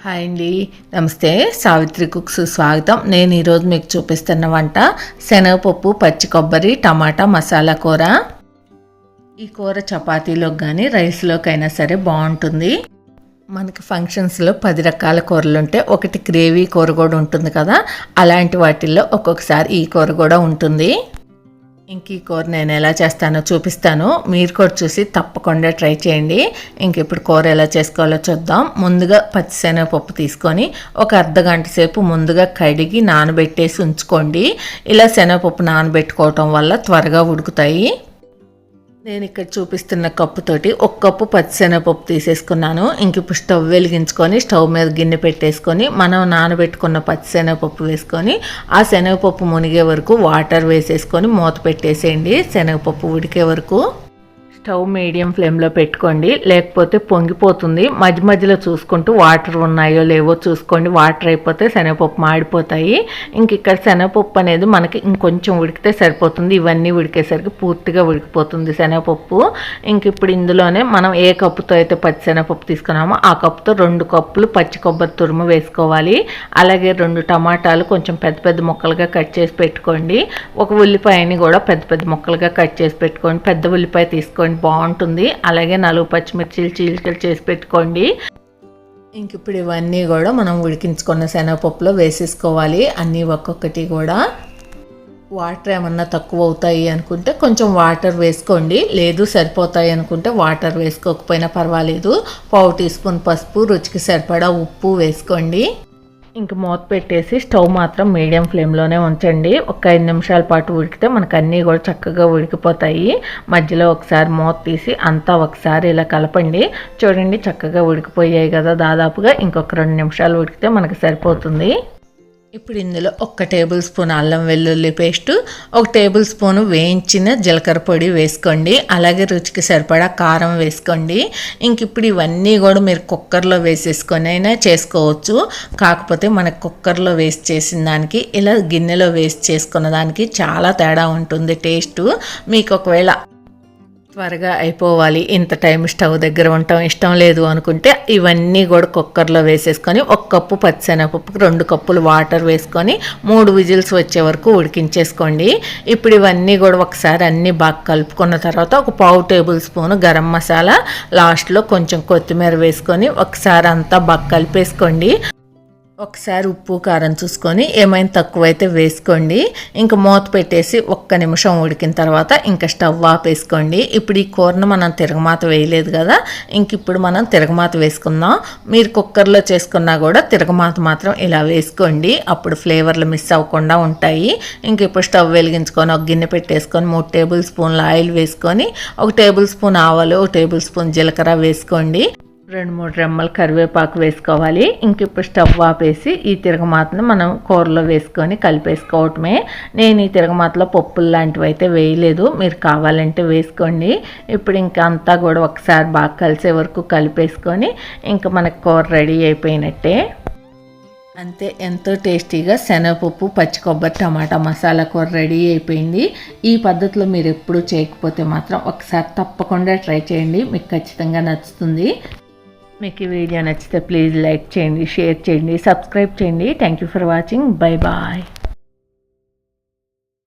Hi అండి, నమస్తే. Savitri cooks స్వాగతం. నేను ఈరోజు మీకు చూపిస్తున్న వంట శనగపప్పు, పచ్చి కొబ్బరి, టమాటా మసాలా కూర. ఈ కూర చపాతీలోకి కానీ రైస్లోకి అయినా సరే బాగుంటుంది. మనకి ఫంక్షన్స్లో 10 రకాల కూరలు ఉంటే ఒకటి గ్రేవీ కూర కూడా ఉంటుంది కదా, అలాంటి వాటిల్లో ఒక్కొక్కసారి ఈ కూర కూడా ఉంటుంది. ఇంక ఈ కూర నేను ఎలా చేస్తానో చూపిస్తాను, మీరు కూడా చూసి తప్పకుండా ట్రై చేయండి. ఇంక ఇప్పుడు కూర ఎలా చేసుకోవాలో చూద్దాం. ముందుగా పచ్చిశనగపప్పు తీసుకొని ఒక అర్ధగంట సేపు ముందుగా కడిగి నానబెట్టేసి ఉంచుకోండి. ఇలా శనగపప్పు నానబెట్టుకోవటం వల్ల త్వరగా ఉడుకుతాయి. నేను ఇక్కడ చూపిస్తున్న కప్పుతోటి 1 కప్పు పచ్చిశనగపప్పు తీసేసుకున్నాను. ఇంక ఇప్పుడు స్టవ్ వెలిగించుకొని స్టవ్ మీద గిన్నె పెట్టేసుకొని మనం నానబెట్టుకున్న పచ్చిశనగపప్పు వేసుకొని ఆ శనగపప్పు మునిగే వరకు వాటర్ వేసేసుకొని మూత పెట్టేసేయండి. శనగపప్పు ఉడికే వరకు స్టవ్ మీడియం ఫ్లేమ్లో పెట్టుకోండి, లేకపోతే పొంగిపోతుంది. మధ్య మధ్యలో చూసుకుంటూ వాటర్ ఉన్నాయో లేవో చూసుకోండి. వాటర్ అయిపోతే శనగపప్పు మాడిపోతాయి. ఇంక ఇక్కడ శనగపప్పు అనేది మనకి ఇంకొంచెం ఉడికితే సరిపోతుంది. ఇవన్నీ ఉడికేసరికి పూర్తిగా ఉడికిపోతుంది శనగపప్పు. ఇంక ఇప్పుడు ఇందులోనే మనం ఏ కప్పుతో అయితే పచ్చి శనగపప్పు తీసుకున్నామో ఆ కప్పుతో 2 కప్పులు పచ్చి కొబ్బరి తురుము వేసుకోవాలి. అలాగే 2 టమాటాలు కొంచెం పెద్ద పెద్ద ముక్కలుగా కట్ చేసి పెట్టుకోండి. ఒక ఉల్లిపాయని కూడా పెద్ద పెద్ద ముక్కలుగా కట్ చేసి పెట్టుకోండి. పెద్ద ఉల్లిపాయ తీసుకోండి, బాగుంటుంది. అలాగే 4 పచ్చిమిర్చీలు చీలికలు చేసి పెట్టుకోండి. ఇంక ఇప్పుడు ఇవన్నీ కూడా మనం ఉడికించుకున్న శనగపప్పులో వేసేసుకోవాలి. అన్నీ ఒక్కొక్కటి కూడా. వాటర్ ఏమన్నా తక్కువ అవుతాయి అనుకుంటే కొంచెం వాటర్ వేసుకోండి, లేదు సరిపోతాయి అనుకుంటే వాటర్ వేసుకోకపోయినా పర్వాలేదు. 1/4 టీ స్పూన్ పసుపు, రుచికి సరిపడా ఉప్పు వేసుకోండి. ఇంక మూత పెట్టేసి స్టవ్ మాత్రం మీడియం ఫ్లేమ్లోనే ఉంచండి. ఒక 5 నిమిషాల పాటు ఉడికితే మనకు అన్నీ కూడా చక్కగా ఉడికిపోతాయి. మధ్యలో ఒకసారి మూత తీసి అంతా ఒకసారి ఇలా కలపండి. చూడండి చక్కగా ఉడికిపోయాయి కదా దాదాపుగా. ఇంకొక 2 నిమిషాలు ఉడికితే మనకు సరిపోతుంది. ఇప్పుడు ఇందులో 1 టేబుల్ స్పూన్ అల్లం వెల్లుల్లి పేస్టు, 1 టేబుల్ స్పూను వేయించిన జీలకర్ర పొడి వేసుకోండి. అలాగే రుచికి సరిపడా కారం వేసుకోండి. ఇంక ఇప్పుడు ఇవన్నీ కూడా మీరు కుక్కర్లో వేసేసుకొని అయినా చేసుకోవచ్చు. కాకపోతే మనకు కుక్కర్లో వేస్ట్ చేసిన దానికి ఇలా గిన్నెలో వేస్ట్ చేసుకున్న దానికి చాలా తేడా ఉంటుంది టేస్టు. మీకు ఒకవేళ త్వరగా అయిపోవాలి, ఇంత టైం స్టవ్ దగ్గర ఉండటం ఇష్టం లేదు అనుకుంటే ఇవన్నీ కూడా కుక్కర్లో వేసేసుకొని 1 కప్పు పచ్చిశనగపప్పుకి 2 కప్పులు వాటర్ వేసుకొని 3 విజిల్స్ వచ్చే వరకు ఉడికించేసుకోండి. ఇప్పుడు ఇవన్నీ కూడా ఒకసారి అన్నీ బాగా కలుపుకున్న తర్వాత ఒక 1/2 టేబుల్ స్పూన్ గరం మసాలా, లాస్ట్లో కొంచెం కొత్తిమీర వేసుకొని ఒకసారి అంతా బాగా కలిపేసుకోండి. ఒకసారి ఉప్పు కారం చూసుకొని ఏమైనా తక్కువైతే వేసుకోండి. ఇంకా మూత పెట్టేసి 1 నిమిషం ఉడికిన తర్వాత ఇంకా స్టవ్ ఆపేసుకోండి. ఇప్పుడు ఈ కూరను మనం తిరగమాత వేయలేదు కదా, ఇంక ఇప్పుడు మనం తిరగమాత వేసుకుందాం. మీరు కుక్కర్లో చేసుకున్నా కూడా తిరగమాత మాత్రం ఇలా వేసుకోండి, అప్పుడు ఫ్లేవర్లు మిస్ అవ్వకుండా ఉంటాయి. ఇంక ఇప్పుడు స్టవ్ వెలిగించుకొని ఒక గిన్నె పెట్టేసుకొని 3 టేబుల్ స్పూన్ల ఆయిల్ వేసుకొని 1 టేబుల్ స్పూన్ ఆవాలు, 1 టేబుల్ స్పూన్ జీలకర్ర వేసుకోండి. 2-3 రెమ్మలు కరివేపాకు వేసుకోవాలి. ఇంక ఇప్పుడు స్టవ్ ఆపేసి ఈ తిరగమాతను మనం కూరలో వేసుకొని కలిపేసుకోవటమే. నేను ఈ తిరగమాతలో పప్పులు లాంటివి అయితే వేయలేదు, మీరు కావాలంటే వేసుకోండి. ఇప్పుడు ఇంకా అంతా కూడా ఒకసారి బాగా కలిసే వరకు కలిపేసుకొని ఇంకా మనకు కూర రెడీ అయిపోయినట్టే. అంతే, ఎంతో టేస్టీగా శనగపప్పు, పచ్చి కొబ్బరి, టమాటా మసాలా కూర రెడీ అయిపోయింది. ఈ పద్ధతిలో మీరు ఎప్పుడూ చేయకపోతే మాత్రం ఒకసారి తప్పకుండా ట్రై చేయండి, మీకు ఖచ్చితంగా నచ్చుతుంది. మీకు ఈ వీడియో నచ్చితే ప్లీజ్ లైక్ చేయండి, షేర్ చేయండి, సబ్స్క్రైబ్ చేయండి. Thank you for watching. Bye bye.